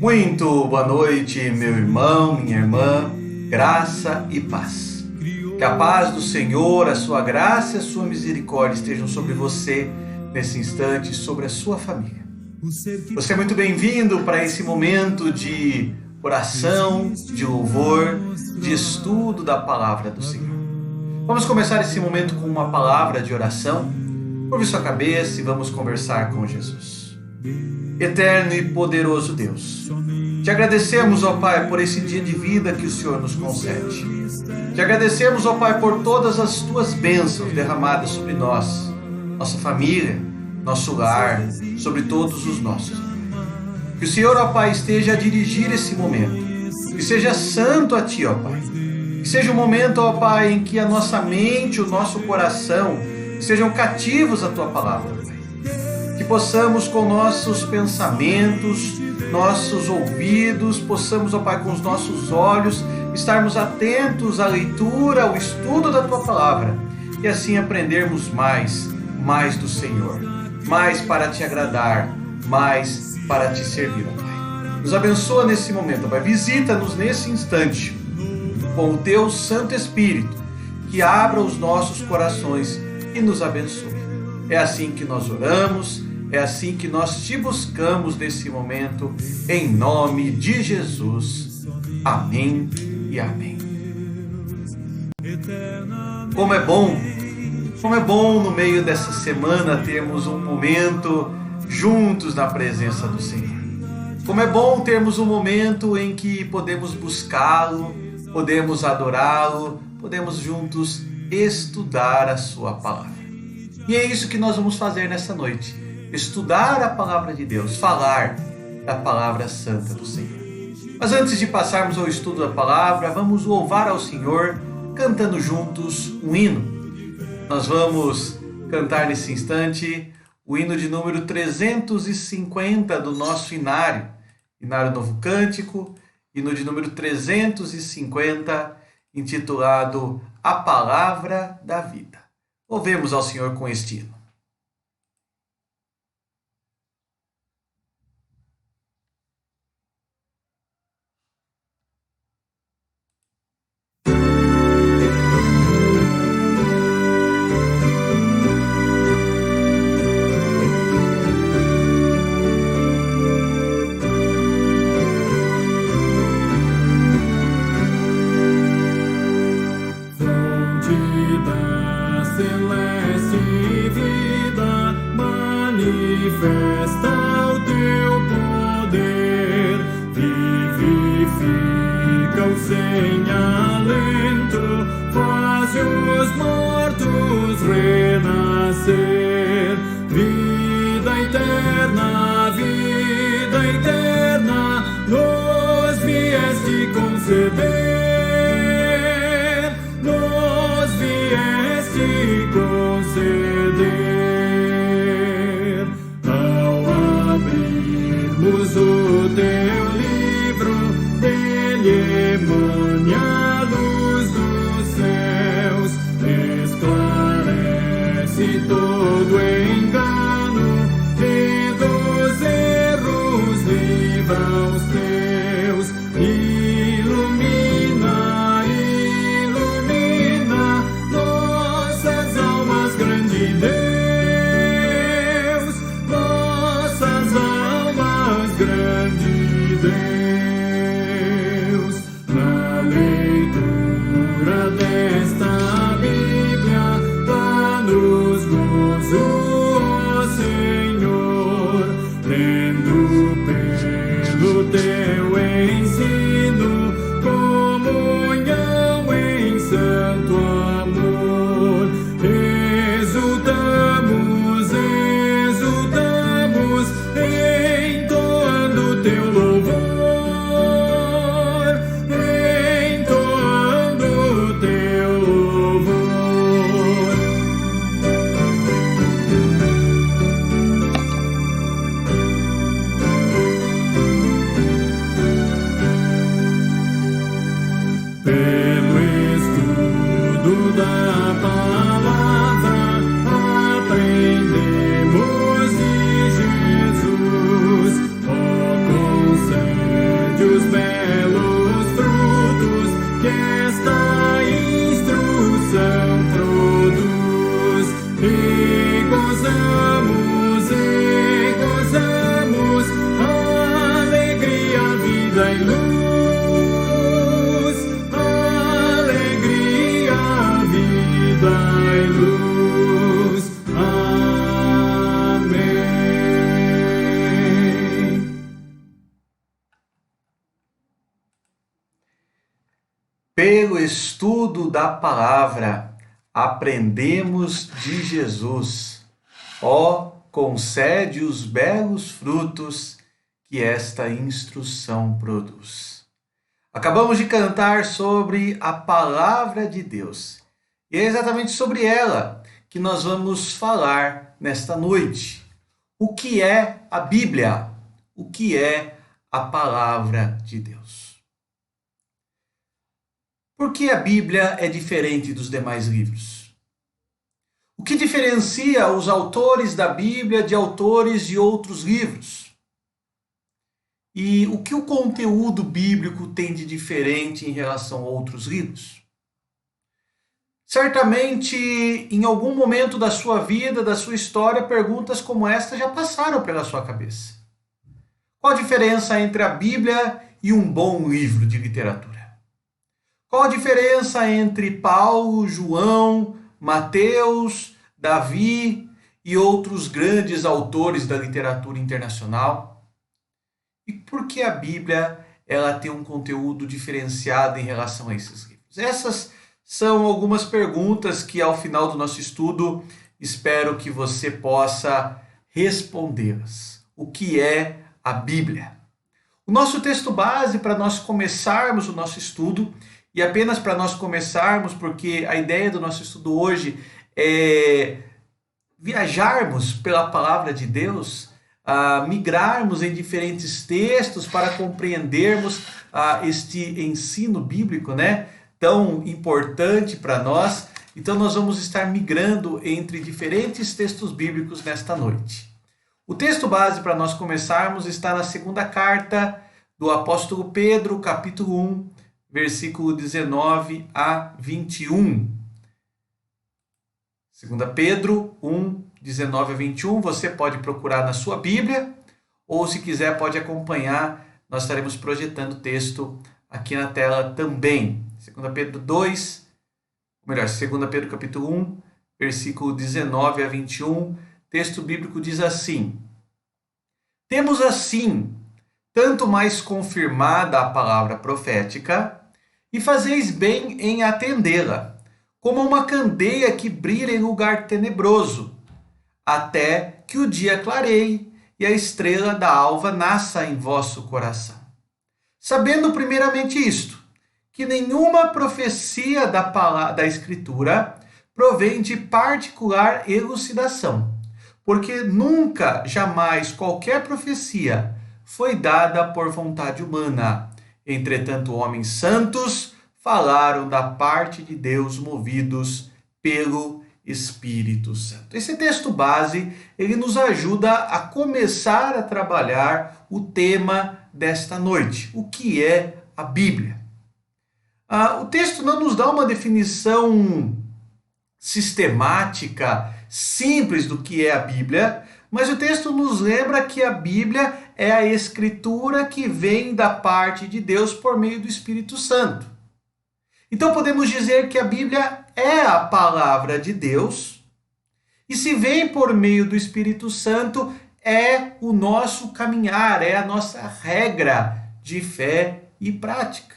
Muito boa noite, meu irmão, minha irmã, graça e paz. Que a paz do Senhor, a sua graça e a sua misericórdia estejam sobre você nesse instante, sobre a sua família. Você é muito bem-vindo para esse momento de oração, de louvor, de estudo da palavra do Senhor. Vamos começar esse momento com uma palavra de oração. Curve sua cabeça e vamos conversar com Jesus. Eterno e poderoso Deus, te agradecemos, ó Pai, por esse dia de vida que o Senhor nos concede. Te agradecemos, ó Pai, por todas as tuas bênçãos derramadas sobre nós, nossa família, nosso lar, sobre todos os nossos. Que o Senhor, ó Pai, esteja a dirigir esse momento. Que seja santo a Ti, ó Pai. Que seja um momento, ó Pai, em que a nossa mente, o nosso coração sejam cativos à Tua palavra, Pai. Que possamos com nossos pensamentos, nossos ouvidos, possamos, ó Pai, com os nossos olhos, estarmos atentos à leitura, ao estudo da Tua palavra e assim aprendermos mais do Senhor, mais para Te agradar, mais para Te servir, ó Pai. Nos abençoa nesse momento, ó Pai, visita-nos nesse instante com o Teu Santo Espírito, que abra os nossos corações e nos abençoe. É assim que nós oramos, é assim que nós Te buscamos nesse momento, em nome de Jesus. Amém e amém. Como é bom no meio dessa semana termos um momento juntos na presença do Senhor. Como é bom termos um momento em que podemos buscá-lo, podemos adorá-lo, podemos juntos estudar a Sua palavra. E é isso que nós vamos fazer nessa noite. Estudar a palavra de Deus, falar da palavra santa do Senhor. Mas antes de passarmos ao estudo da palavra, vamos louvar ao Senhor cantando juntos um hino. Nós vamos cantar nesse instante o hino de número 350 do nosso Inário. Inário Novo Cântico, hino de número 350, intitulado A Palavra da Vida. Louvemos ao Senhor com este hino. Celeste vida, manifesta o Teu poder, vivifica o sem alento, faz os mortos renascer. Vida eterna, nos vieste conceder, nos vieste conceder. Ao abrirmos o Teu livro, dele emane a luz dos céus, esclarece todo engano e dos erros livra os Teus. Ilumina nossas almas, grande Deus, nossas almas, grande Deus. Na leitura desta Bíblia, dá-nos gozo, ó Senhor, tendo pelo Teu ensino comunhão em santo amor. Exultamos, entoando Teu louvor, entoando Teu louvor. Pelo estudo da palavra, aprendemos de Jesus, ó Pelo estudo da palavra, aprendemos de Jesus. Ó, concede os belos frutos que esta instrução produz. Acabamos de cantar sobre a palavra de Deus. E é exatamente sobre ela que nós vamos falar nesta noite. O que é a Bíblia? O que é a palavra de Deus? Por que a Bíblia é diferente dos demais livros? O que diferencia os autores da Bíblia de autores de outros livros? E o que o conteúdo bíblico tem de diferente em relação a outros livros? Certamente, em algum momento da sua vida, da sua história, perguntas como esta já passaram pela sua cabeça. Qual a diferença entre a Bíblia e um bom livro de literatura? Qual a diferença entre Paulo, João, Mateus, Davi e outros grandes autores da literatura internacional? E por que a Bíblia ela tem um conteúdo diferenciado em relação a esses livros? Essas são algumas perguntas que ao final do nosso estudo espero que você possa respondê-las. O que é a Bíblia? O nosso texto base para nós começarmos o nosso estudo, e apenas para nós começarmos, porque a ideia do nosso estudo hoje é viajarmos pela palavra de Deus, migrarmos em diferentes textos para compreendermos este ensino bíblico, né, tão importante para nós. Então nós vamos estar migrando entre diferentes textos bíblicos nesta noite. O texto base para nós começarmos está na segunda carta do apóstolo Pedro, capítulo 1, versículo 19 a 21. 2 Pedro 1, 19 a 21. Você pode procurar na sua Bíblia, ou se quiser pode acompanhar. Nós estaremos projetando o texto aqui na tela também. 2 Pedro 2, ou melhor, 2 Pedro capítulo 1, versículo 19 a 21. Texto bíblico diz assim: Temos assim tanto mais confirmada a palavra profética, e fazeis bem em atendê-la, como uma candeia que brilha em lugar tenebroso, até que o dia clareie e a estrela da alva nasça em vosso coração. Sabendo primeiramente isto, que nenhuma profecia da Escritura provém de particular elucidação, porque nunca, jamais, qualquer profecia foi dada por vontade humana. Entretanto, homens santos falaram da parte de Deus, movidos pelo Espírito Santo. Esse texto base, ele nos ajuda a começar a trabalhar o tema desta noite. O que é a Bíblia? O texto não nos dá uma definição sistemática, simples do que é a Bíblia, mas o texto nos lembra que a Bíblia é a escritura que vem da parte de Deus por meio do Espírito Santo. Então podemos dizer que a Bíblia é a palavra de Deus, e se vem por meio do Espírito Santo, é o nosso caminhar, é a nossa regra de fé e prática.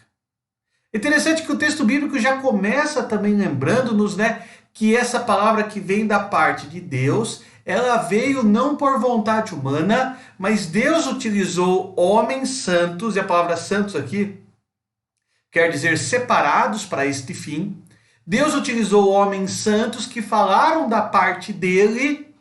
É interessante que o texto bíblico já começa também lembrando-nos, né, que essa palavra que vem da parte de Deus, ela veio não por vontade humana, mas Deus utilizou homens santos, e a palavra santos aqui quer dizer separados para este fim. Deus utilizou homens santos que falaram da parte dele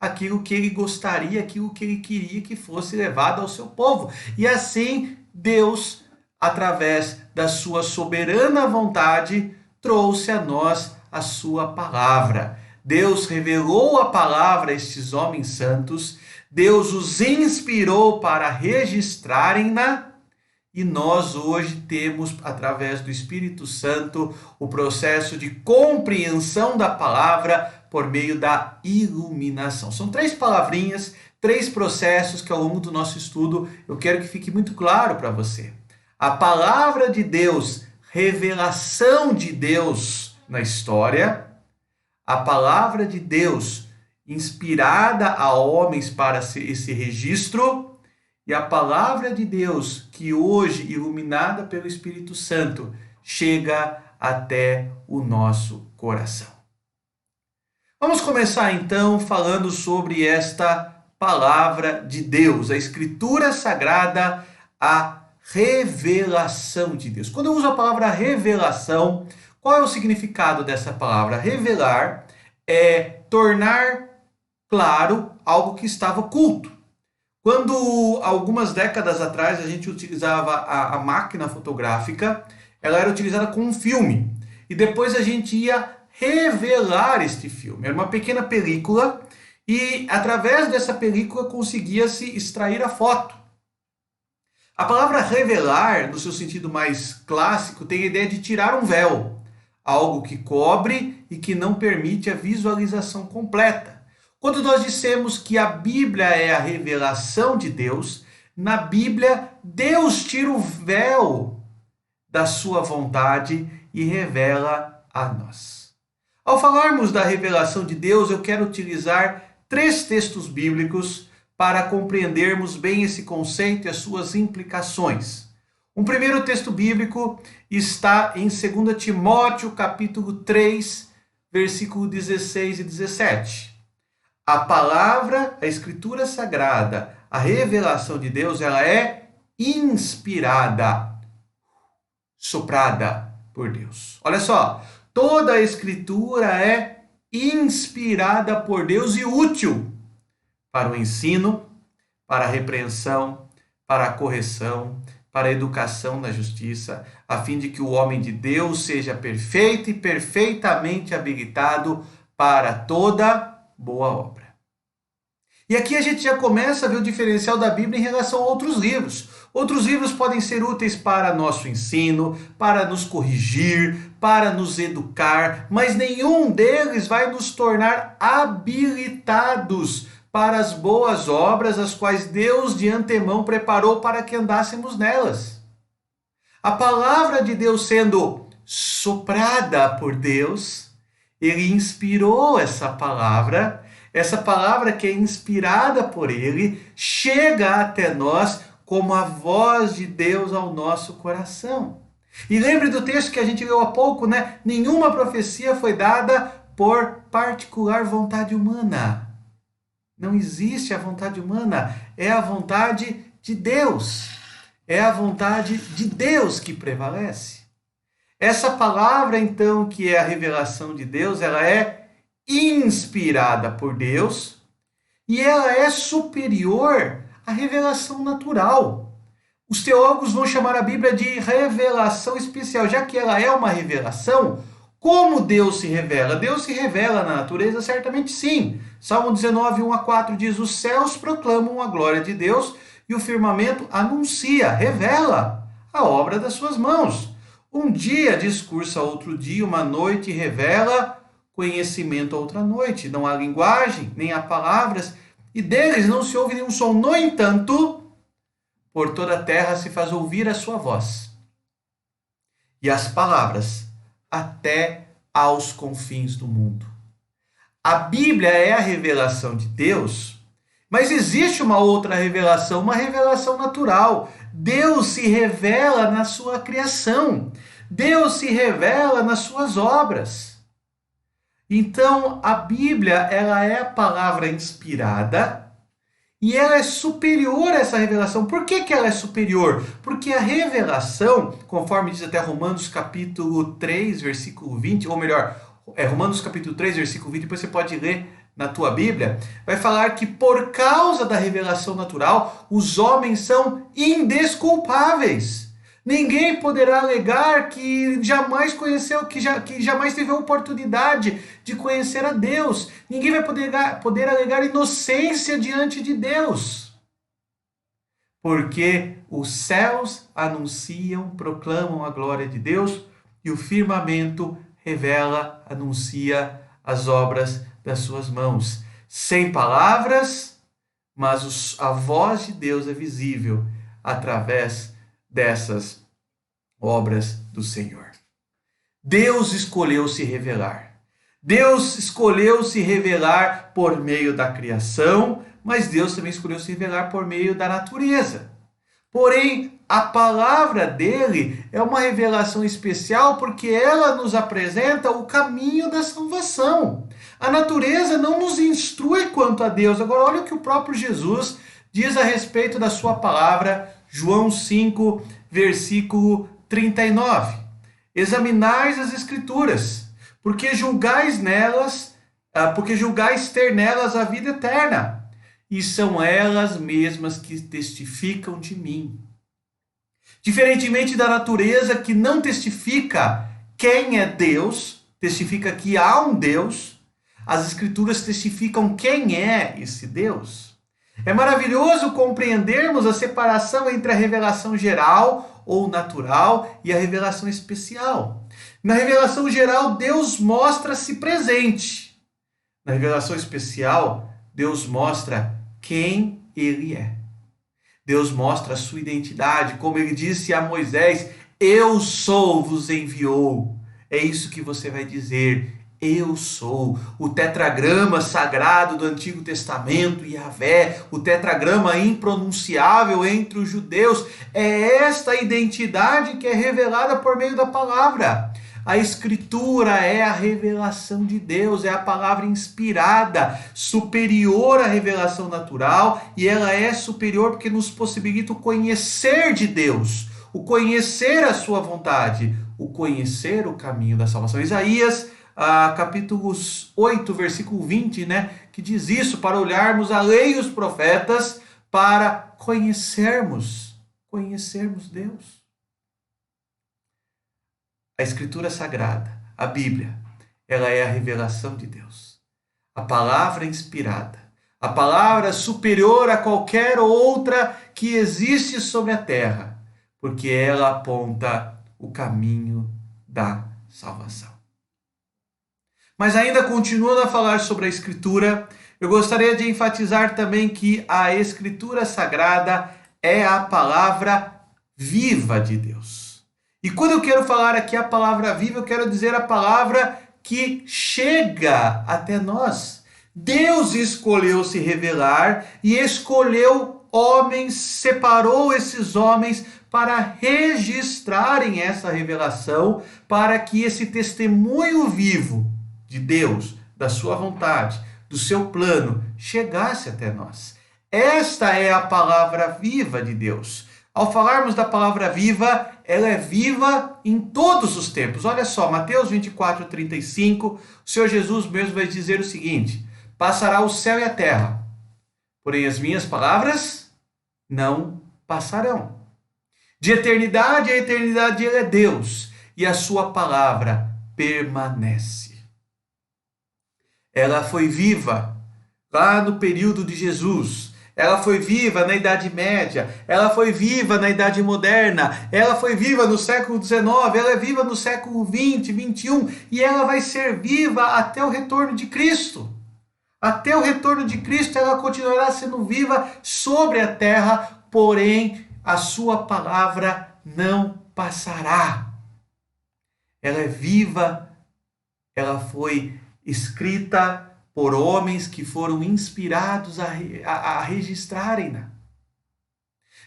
aquilo que ele gostaria, aquilo que ele queria que fosse levado ao seu povo. E assim Deus, através da sua soberana vontade, trouxe a nós a sua palavra. Deus revelou a palavra a estes homens santos, Deus os inspirou para registrarem-na, e nós hoje temos, através do Espírito Santo, o processo de compreensão da palavra por meio da iluminação. São 3 palavrinhas, 3 processos que ao longo do nosso estudo eu quero que fique muito claro para você. A palavra de Deus, revelação de Deus na história, a palavra de Deus inspirada a homens para esse registro, e a palavra de Deus que hoje, iluminada pelo Espírito Santo, chega até o nosso coração. Vamos começar então falando sobre esta palavra de Deus, a Escritura Sagrada, a revelação de Deus. Quando eu uso a palavra revelação, qual é o significado dessa palavra? Revelar é tornar claro algo que estava oculto. Quando algumas décadas atrás a gente utilizava a máquina fotográfica, ela era utilizada com um filme e depois a gente ia revelar este filme. Era uma pequena película e através dessa película conseguia-se extrair a foto. A palavra revelar, no seu sentido mais clássico, tem a ideia de tirar um véu, algo que cobre e que não permite a visualização completa. Quando nós dissemos que a Bíblia é a revelação de Deus, na Bíblia Deus tira o véu da sua vontade e revela a nós. Ao falarmos da revelação de Deus, eu quero utilizar 3 textos bíblicos para compreendermos bem esse conceito e as suas implicações. Um primeiro texto bíblico está em 2 Timóteo, capítulo 3, versículo 16 e 17. A palavra, a Escritura Sagrada, a revelação de Deus, ela é inspirada, soprada por Deus. Olha só, toda a Escritura é inspirada por Deus e útil para o ensino, para a repreensão, para a correção, para a educação na justiça, a fim de que o homem de Deus seja perfeito e perfeitamente habilitado para toda boa obra. E aqui a gente já começa a ver o diferencial da Bíblia em relação a outros livros. Outros livros podem ser úteis para nosso ensino, para nos corrigir, para nos educar, mas nenhum deles vai nos tornar habilitados para as boas obras, as quais Deus de antemão preparou para que andássemos nelas. A palavra de Deus sendo soprada por Deus, Ele inspirou essa palavra que é inspirada por Ele, chega até nós como a voz de Deus ao nosso coração. E lembre do texto que a gente leu há pouco, né? Nenhuma profecia foi dada por particular vontade humana. Não existe a vontade humana, é a vontade de Deus. É a vontade de Deus que prevalece. Essa palavra, então, que é a revelação de Deus, ela é inspirada por Deus e ela é superior à revelação natural. Os teólogos vão chamar a Bíblia de revelação especial, já que ela é uma revelação. Como Deus se revela? Deus se revela na natureza? Certamente sim. Salmo 19, 1-4 diz: os céus proclamam a glória de Deus e o firmamento anuncia, revela a obra das suas mãos. Um dia discursa outro dia, uma noite revela conhecimento outra noite. Não há linguagem, nem há palavras, e deles não se ouve nenhum som. No entanto, por toda a terra se faz ouvir a sua voz, e as palavras até aos confins do mundo. A Bíblia é a revelação de Deus, mas existe uma outra revelação, uma revelação natural. Deus se revela na sua criação. Deus se revela nas suas obras. Então, a Bíblia, ela é a palavra inspirada e ela é superior a essa revelação. Por que ela é superior? Porque a revelação, conforme diz até Romanos capítulo 3, versículo 20, ou melhor, Romanos capítulo 3, versículo 20, depois você pode ler na tua Bíblia, vai falar que por causa da revelação natural, os homens são indesculpáveis. Ninguém poderá alegar que jamais conheceu, que jamais teve a oportunidade de conhecer a Deus. Ninguém vai poder alegar inocência diante de Deus. Porque os céus anunciam, proclamam a glória de Deus e o firmamento revela, anuncia as obras das suas mãos. Sem palavras, mas a voz de Deus é visível através dessas obras do Senhor. Deus escolheu se revelar. Deus escolheu se revelar por meio da criação, mas Deus também escolheu se revelar por meio da natureza. Porém, a palavra dele é uma revelação especial porque ela nos apresenta o caminho da salvação. A natureza não nos instrui quanto a Deus. Agora, olha o que o próprio Jesus diz a respeito da sua palavra, João 5, versículo 39. Examinais as Escrituras, porque julgais ter nelas a vida eterna, e são elas mesmas que testificam de mim. Diferentemente da natureza que não testifica quem é Deus, testifica que há um Deus, as Escrituras testificam quem é esse Deus. É maravilhoso compreendermos a separação entre a revelação geral ou natural e a revelação especial. Na revelação geral, Deus mostra-se presente. Na revelação especial, Deus mostra quem Ele é. Deus mostra a sua identidade, como Ele disse a Moisés: eu sou, vos enviou. É isso que você vai dizer: eu sou. O tetragrama sagrado do Antigo Testamento, Yahvé, o tetragrama impronunciável entre os judeus, é esta identidade que é revelada por meio da palavra. A Escritura é a revelação de Deus, é a palavra inspirada, superior à revelação natural, e ela é superior porque nos possibilita o conhecer de Deus, o conhecer a sua vontade, o conhecer o caminho da salvação. Isaías capítulo 8, versículo 20, que diz isso, para olharmos a lei e os profetas, para conhecermos Deus. A Escritura Sagrada, a Bíblia, ela é a revelação de Deus. A palavra inspirada, a palavra superior a qualquer outra que existe sobre a terra, porque ela aponta o caminho da salvação. Mas ainda continuando a falar sobre a Escritura, eu gostaria de enfatizar também que a Escritura Sagrada é a palavra viva de Deus. E quando eu quero falar aqui a palavra viva, eu quero dizer a palavra que chega até nós. Deus escolheu se revelar e escolheu homens, separou esses homens para registrarem essa revelação, para que esse testemunho vivo de Deus, da sua vontade, do seu plano, chegasse até nós. Esta é a palavra viva de Deus. Ao falarmos da palavra viva, ela é viva em todos os tempos. Olha só, Mateus 24, 35, o Senhor Jesus mesmo vai dizer o seguinte: passará o céu e a terra, porém as minhas palavras não passarão. De eternidade a eternidade Ele é Deus, e a sua palavra permanece. Ela foi viva lá no período de Jesus. Ela foi viva na Idade Média, ela foi viva na Idade Moderna, ela foi viva no século XIX, ela é viva no século XX, XXI, e ela vai ser viva até o retorno de Cristo. Até o retorno de Cristo ela continuará sendo viva sobre a terra, porém a sua palavra não passará. Ela é viva, ela foi escrita por homens que foram inspirados a registrarem-na.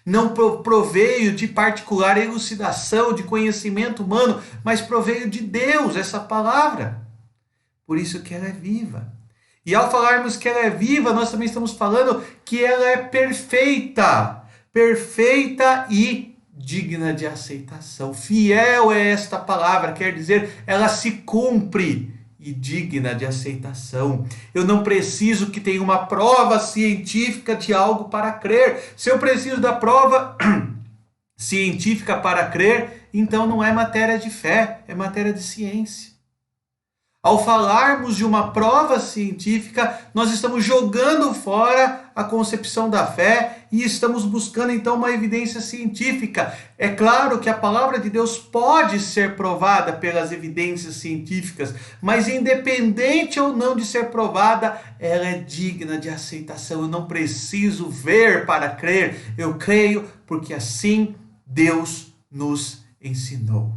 Não proveio de particular elucidação, de conhecimento humano, mas proveio de Deus essa palavra. Por isso que ela é viva. E ao falarmos que ela é viva, nós também estamos falando que ela é perfeita. Perfeita e digna de aceitação. Fiel é esta palavra, quer dizer, ela se cumpre e digna de aceitação. Eu não preciso que tenha uma prova científica de algo para crer. Se eu preciso da prova científica para crer, então não é matéria de fé, é matéria de ciência. Ao falarmos de uma prova científica, nós estamos jogando fora a concepção da fé e estamos buscando então uma evidência científica. É claro que a palavra de Deus pode ser provada pelas evidências científicas, mas independente ou não de ser provada, ela é digna de aceitação. Eu não preciso ver para crer, eu creio porque assim Deus nos ensinou.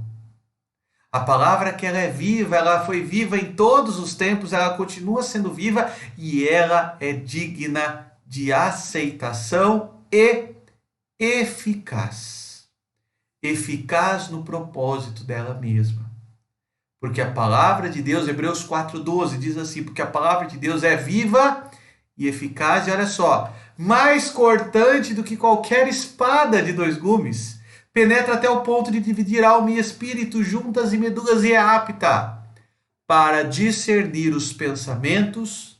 A palavra que ela é viva, ela foi viva em todos os tempos, ela continua sendo viva e ela é digna de aceitação e eficaz. Eficaz no propósito dela mesma. Porque a palavra de Deus, Hebreus 4,12, diz assim, porque a palavra de Deus é viva e eficaz, e olha só, mais cortante do que qualquer espada de 2 gumes, penetra até o ponto de dividir alma e espírito, juntas e medulas, e é apta para discernir os pensamentos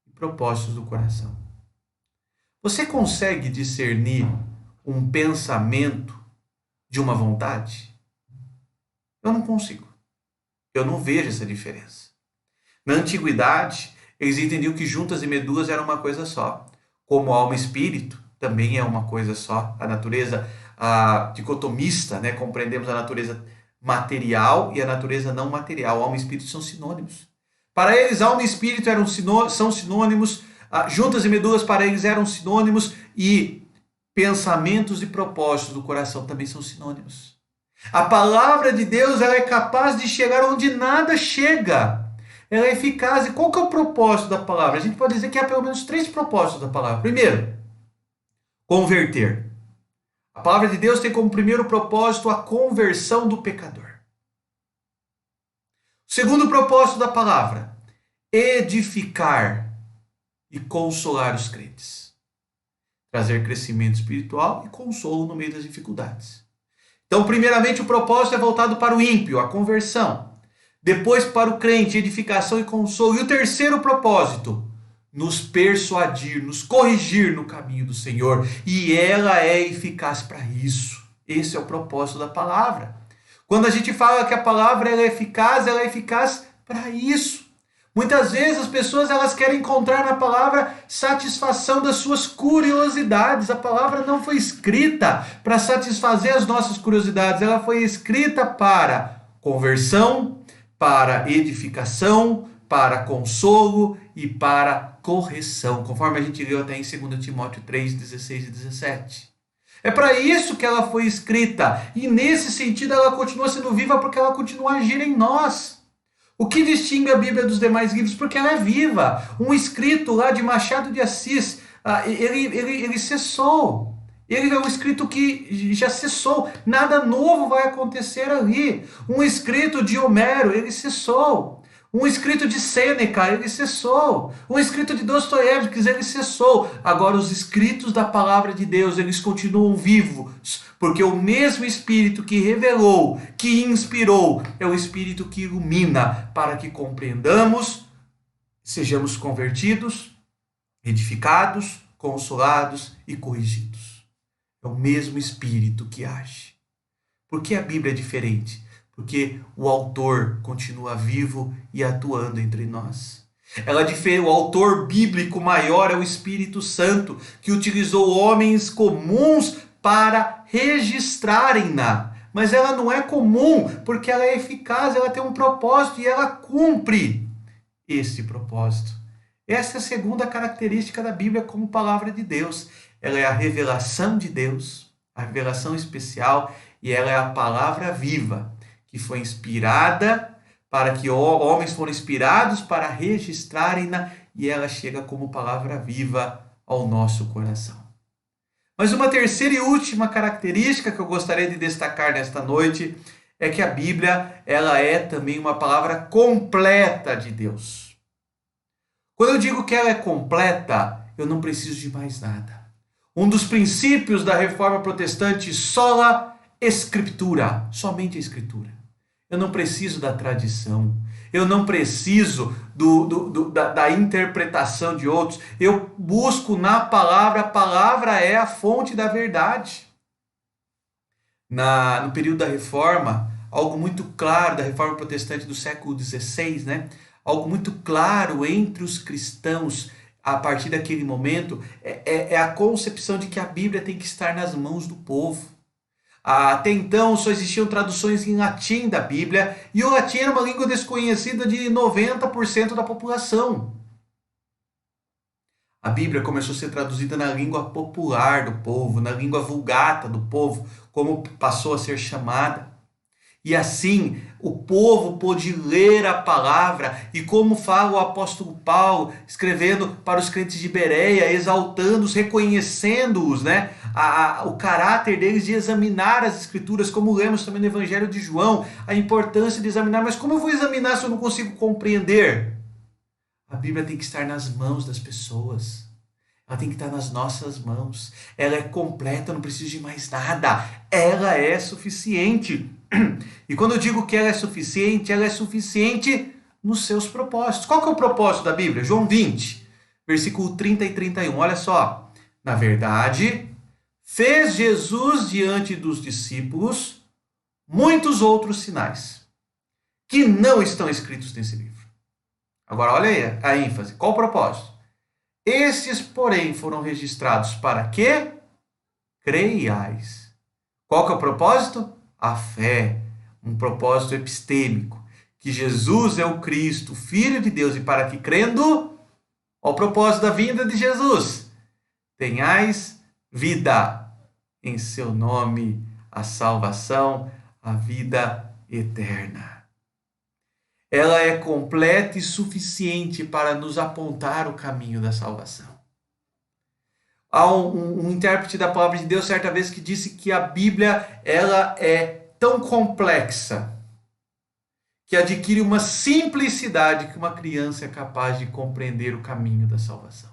e propósitos do coração. Você consegue discernir um pensamento de uma vontade? Eu não consigo. Eu não vejo essa diferença. Na antiguidade, eles entendiam que juntas e medulas eram uma coisa só. Como alma e espírito também é uma coisa só. A natureza dicotomista, né? Compreendemos a natureza material e a natureza não material. Alma e espírito são sinônimos. Para eles, alma e espírito são sinônimos. Juntas e medulas para eles eram sinônimos. E pensamentos e propósitos do coração também são sinônimos. A palavra de Deus, ela é capaz de chegar onde nada chega. Ela é eficaz. E qual que é o propósito da palavra? A gente pode dizer que há pelo menos 3 propósitos da palavra. Primeiro, converter. A palavra de Deus tem como primeiro propósito a conversão do pecador. O segundo propósito da palavra, edificar e consolar os crentes. Trazer crescimento espiritual e consolo no meio das dificuldades. Então, primeiramente, o propósito é voltado para o ímpio, a conversão. Depois, para o crente, edificação e consolo. E o terceiro propósito, nos persuadir, nos corrigir no caminho do Senhor. E ela é eficaz para isso. Esse é o propósito da palavra. Quando a gente fala que a palavra ela é eficaz para isso. Muitas vezes as pessoas elas querem encontrar na palavra satisfação das suas curiosidades. A palavra não foi escrita para satisfazer as nossas curiosidades. Ela foi escrita para conversão, para edificação, para consolo e para correção. Conforme a gente leu até em 2 Timóteo 3, 16 e 17. É para isso que ela foi escrita. E nesse sentido ela continua sendo viva porque ela continua a agir em nós. O que distingue a Bíblia dos demais livros? Porque ela é viva. Um escrito lá de Machado de Assis, ele cessou. Ele é um escrito que já cessou. Nada novo vai acontecer ali. Um escrito de Homero, ele cessou. Um escrito de Sêneca, ele cessou. Um escrito de Dostoiévski, ele cessou. Agora os escritos da palavra de Deus, eles continuam vivos. Porque o mesmo Espírito que revelou, que inspirou, é o Espírito que ilumina para que compreendamos, sejamos convertidos, edificados, consolados e corrigidos. É o mesmo Espírito que age. Por que a Bíblia é diferente? Porque o autor continua vivo e atuando entre nós. O autor bíblico maior é o Espírito Santo, que utilizou homens comuns para registrarem-na. Mas ela não é comum, porque ela é eficaz, ela tem um propósito e ela cumpre esse propósito. Essa é a segunda característica da Bíblia como palavra de Deus. Ela é a revelação de Deus, a revelação especial, e ela é a palavra viva, que foi inspirada para que homens foram inspirados para registrarem-na, e ela chega como palavra viva ao nosso coração. Mas uma terceira e última característica que eu gostaria de destacar nesta noite é que a Bíblia ela é também uma palavra completa de Deus. Quando eu digo que ela é completa, eu não preciso de mais nada. Um dos princípios da Reforma Protestante, sola Escritura, somente a Escritura. Eu não preciso da tradição, eu não preciso da interpretação de outros. Eu busco na palavra, a palavra é a fonte da verdade. No período da Reforma, algo muito claro, da Reforma Protestante do século XVI, né? Algo muito claro entre os cristãos, a partir daquele momento, é a concepção de que a Bíblia tem que estar nas mãos do povo. Até então só existiam traduções em latim da Bíblia, e o latim era uma língua desconhecida de 90% da população. A Bíblia começou a ser traduzida na língua popular do povo, na língua vulgata do povo, como passou a ser chamada. E assim o povo pôde ler a palavra, e como fala o apóstolo Paulo, escrevendo para os crentes de Bereia, exaltando-os, reconhecendo-os, né? O caráter deles de examinar as escrituras, como lemos também no Evangelho de João, a importância de examinar. Mas como eu vou examinar se eu não consigo compreender? A Bíblia tem que estar nas mãos das pessoas. Ela tem que estar nas nossas mãos. Ela é completa, não precisa de mais nada. Ela é suficiente. E quando eu digo que ela é suficiente nos seus propósitos. Qual que é o propósito da Bíblia? João 20, versículo 30 e 31. Olha só. Na verdade, fez Jesus diante dos discípulos muitos outros sinais que não estão escritos nesse livro. Agora olha aí a ênfase. Qual o propósito? Estes, porém, foram registrados para que creiais. Qual que é o propósito? A fé, um propósito epistêmico, que Jesus é o Cristo, Filho de Deus, e para que crendo, ao propósito da vinda de Jesus, tenhais vida, em seu nome a salvação, a vida eterna. Ela é completa e suficiente para nos apontar o caminho da salvação. Há um intérprete da palavra de Deus certa vez que disse que a Bíblia ela é tão complexa que adquire uma simplicidade que uma criança é capaz de compreender o caminho da salvação.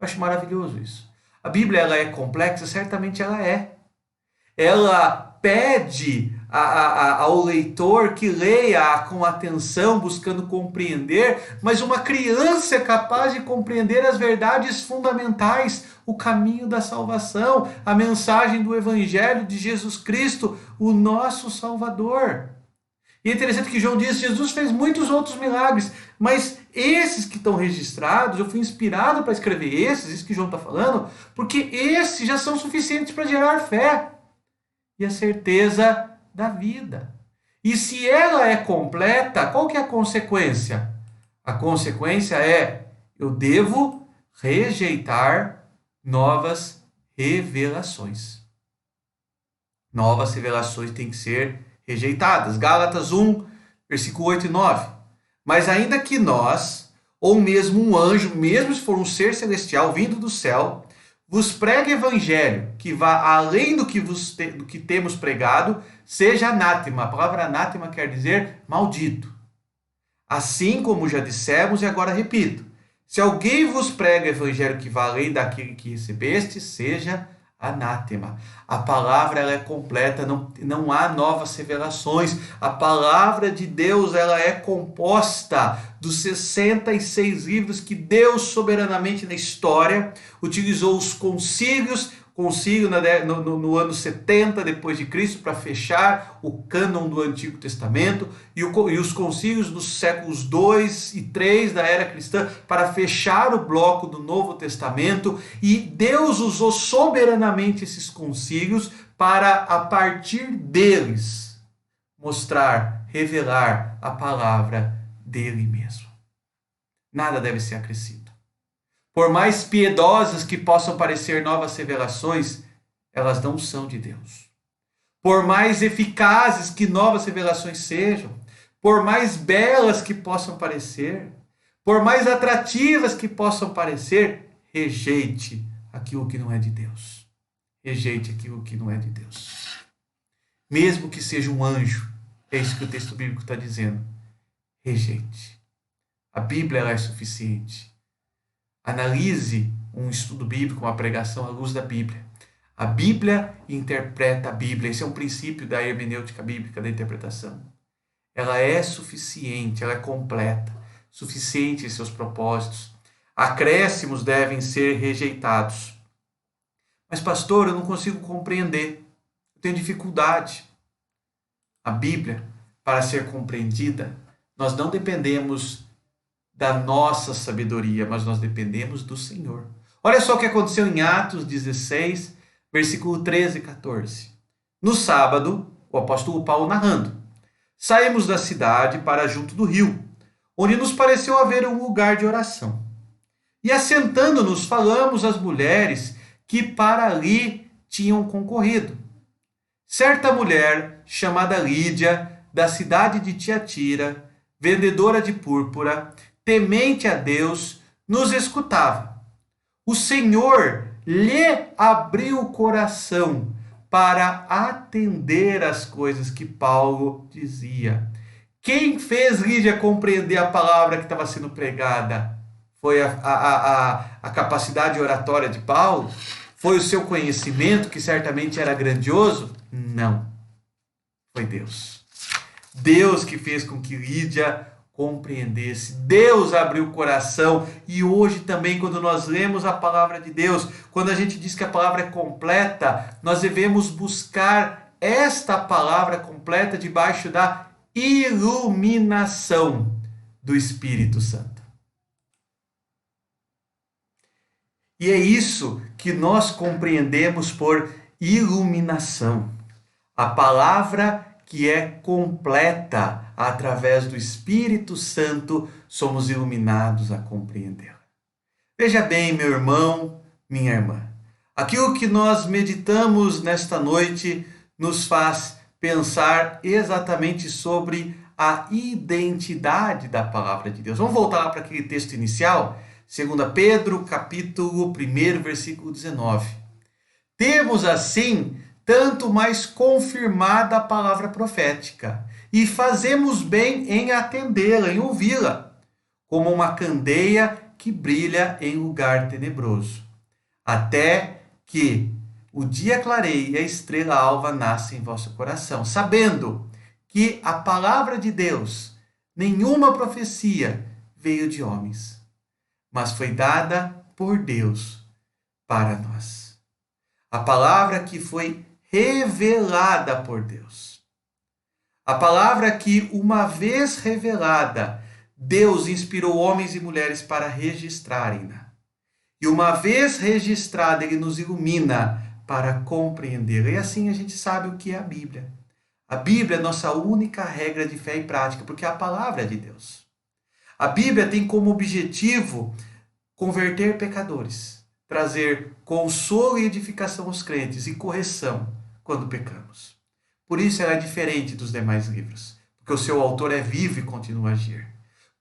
Eu acho maravilhoso isso. A Bíblia ela é complexa? Certamente ela é. Ela pede ao leitor que leia com atenção, buscando compreender, mas uma criança é capaz de compreender as verdades fundamentais, o caminho da salvação, a mensagem do Evangelho de Jesus Cristo, o nosso Salvador. E é interessante que João diz que Jesus fez muitos outros milagres, mas esses que estão registrados, eu fui inspirado para escrever isso que João está falando, porque esses já são suficientes para gerar fé e a certeza da vida. E se ela é completa, qual que é a consequência? A consequência é, eu devo rejeitar novas revelações. Novas revelações têm que ser rejeitadas. Gálatas 1, versículo 8 e 9. Mas ainda que nós, ou mesmo um anjo, mesmo se for um ser celestial vindo do céu, vos pregue evangelho que vá além do que temos pregado, seja anátema. A palavra anátema quer dizer maldito. Assim como já dissemos e agora repito, se alguém vos prega evangelho que vá além daquele que recebeste, seja anátema. A palavra ela é completa, não há novas revelações. A palavra de Deus ela é composta dos 66 livros que Deus soberanamente na história utilizou os concílios no ano 70 depois de Cristo para fechar o cânon do Antigo Testamento e os concílios dos séculos 2 e 3 da era cristã para fechar o bloco do Novo Testamento, e Deus usou soberanamente esses concílios para, a partir deles, revelar a palavra dele mesmo. Nada deve ser acrescido. Por mais piedosas que possam parecer novas revelações, elas não são de Deus. Por mais eficazes que novas revelações sejam, por mais belas que possam parecer, por mais atrativas que possam parecer, rejeite aquilo que não é de Deus. Rejeite aquilo que não é de Deus. Mesmo que seja um anjo, é isso que o texto bíblico está dizendo. Rejeite. A Bíblia ela é suficiente. Analise um estudo bíblico, uma pregação à luz da Bíblia. A Bíblia interpreta a Bíblia. Esse é um princípio da hermenêutica bíblica, da interpretação. Ela é suficiente, ela é completa, suficiente em seus propósitos. Acréscimos devem ser rejeitados. Mas, pastor, eu não consigo compreender. Eu tenho dificuldade. A Bíblia, para ser compreendida, nós não dependemos da nossa sabedoria, mas nós dependemos do Senhor. Olha só o que aconteceu em Atos 16, versículo 13 e 14. No sábado, o apóstolo Paulo narrando, saímos da cidade para junto do rio, onde nos pareceu haver um lugar de oração. E assentando-nos, falamos às mulheres que para ali tinham concorrido. Certa mulher, chamada Lídia, da cidade de Tiatira, vendedora de púrpura, temente a Deus, nos escutava. O Senhor lhe abriu o coração para atender às coisas que Paulo dizia. Quem fez Lídia compreender a palavra que estava sendo pregada? Foi a capacidade oratória de Paulo? Foi o seu conhecimento, que certamente era grandioso? Não. Foi Deus. Deus que fez com que Lídia compreendesse. Deus abriu o coração. E hoje também, quando nós lemos a palavra de Deus, quando a gente diz que a palavra é completa, nós devemos buscar esta palavra completa debaixo da iluminação do Espírito Santo. E é isso que nós compreendemos por iluminação. A palavra que é completa através do Espírito Santo, somos iluminados a compreendê-la. Veja bem, meu irmão, minha irmã, aquilo que nós meditamos nesta noite nos faz pensar exatamente sobre a identidade da palavra de Deus. Vamos voltar lá para aquele texto inicial, 2 Pedro, capítulo 1, versículo 19. Temos assim tanto mais confirmada a palavra profética, e fazemos bem em atendê-la, em ouvi-la, como uma candeia que brilha em lugar tenebroso, até que o dia clareie e a estrela alva nasce em vosso coração, sabendo que a palavra de Deus, nenhuma profecia veio de homens, mas foi dada por Deus para nós. A palavra que foi revelada por Deus. A palavra que, uma vez revelada, Deus inspirou homens e mulheres para registrarem-na. E uma vez registrada, Ele nos ilumina para compreendê-la. E assim a gente sabe o que é a Bíblia. A Bíblia é nossa única regra de fé e prática, porque é a palavra de Deus. A Bíblia tem como objetivo converter pecadores, trazer consolo e edificação aos crentes e correção quando pecamos. Por isso ela é diferente dos demais livros, porque o seu autor é vivo e continua a agir.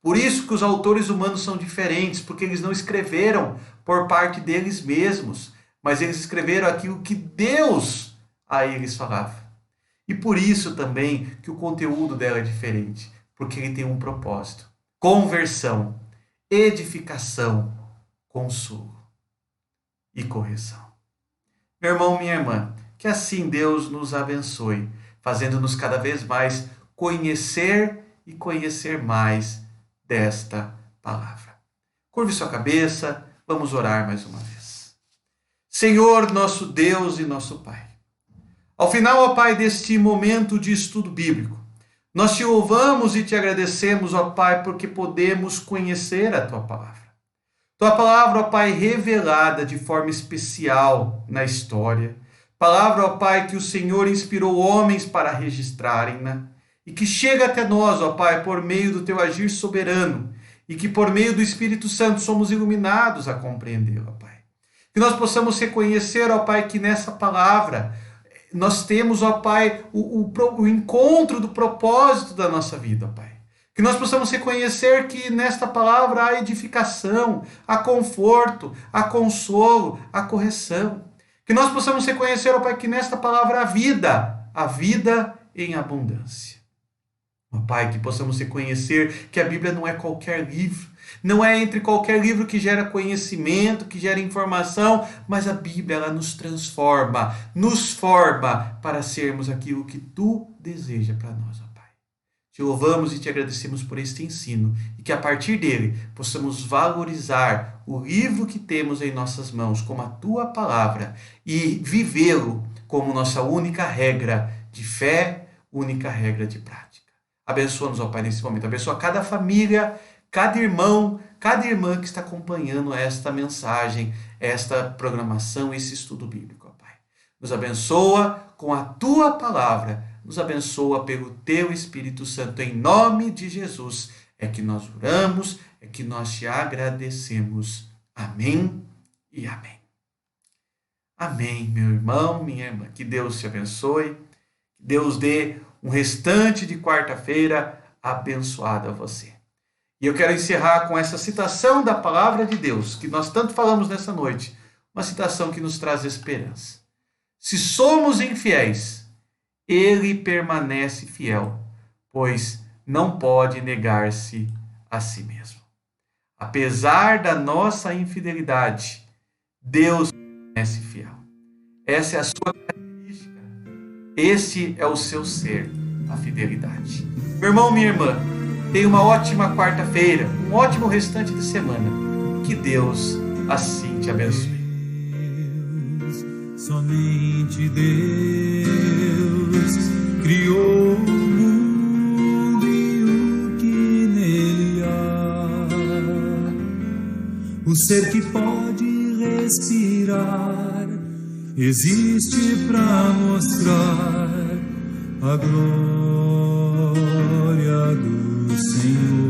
Por isso que os autores humanos são diferentes, porque eles não escreveram por parte deles mesmos, mas eles escreveram aquilo que Deus a eles falava. E por isso também que o conteúdo dela é diferente, porque ele tem um propósito: conversão, edificação, consolo e correção. Meu irmão, minha irmã, que assim Deus nos abençoe, fazendo-nos cada vez mais conhecer e conhecer mais desta palavra. Curve sua cabeça, vamos orar mais uma vez. Senhor, nosso Deus e nosso Pai, ao final, ó Pai, deste momento de estudo bíblico, nós te louvamos e te agradecemos, ó Pai, porque podemos conhecer a Tua palavra. Tua palavra, ó Pai, revelada de forma especial na história. Palavra, ó Pai, que o Senhor inspirou homens para registrarem-na e que chega até nós, ó Pai, por meio do Teu agir soberano e que por meio do Espírito Santo somos iluminados a compreendê-la, ó Pai. Que nós possamos reconhecer, ó Pai, que nessa palavra nós temos, ó Pai, o encontro do propósito da nossa vida, ó Pai. Que nós possamos reconhecer que nesta palavra há edificação, há conforto, há consolo, há correção. Que nós possamos reconhecer, ó Pai, que nesta palavra há vida em abundância. Ó Pai, que possamos reconhecer que a Bíblia não é qualquer livro, não é entre qualquer livro que gera conhecimento, que gera informação, mas a Bíblia, ela nos transforma, nos forma para sermos aquilo que Tu deseja para nós, ó Pai. Te louvamos e te agradecemos por este ensino e que a partir dele possamos valorizar o livro que temos em nossas mãos como a Tua palavra e vivê-lo como nossa única regra de fé, única regra de prática. Abençoa-nos, ó Pai, nesse momento. Abençoa cada família, cada irmão, cada irmã que está acompanhando esta mensagem, esta programação, esse estudo bíblico, ó Pai. Nos abençoa com a Tua palavra, nos abençoa pelo Teu Espírito Santo. Em nome de Jesus é que nós oramos, é que nós Te agradecemos. Amém e amém. Amém, meu irmão, minha irmã. Que Deus te abençoe, que Deus dê um restante de quarta-feira abençoado a você. E eu quero encerrar com essa citação da palavra de Deus, que nós tanto falamos nessa noite, uma citação que nos traz esperança. Se somos infiéis, Ele permanece fiel, pois não pode negar-se a si mesmo. Apesar da nossa infidelidade, Deus permanece fiel. Essa é a sua característica. Esse é o seu ser, a fidelidade. Meu irmão, minha irmã, tenha uma ótima quarta-feira, um ótimo restante de semana. Que Deus assim te abençoe. Somente Deus criou o mundo e o que nele há. O ser que pode respirar existe para mostrar a glória do Senhor.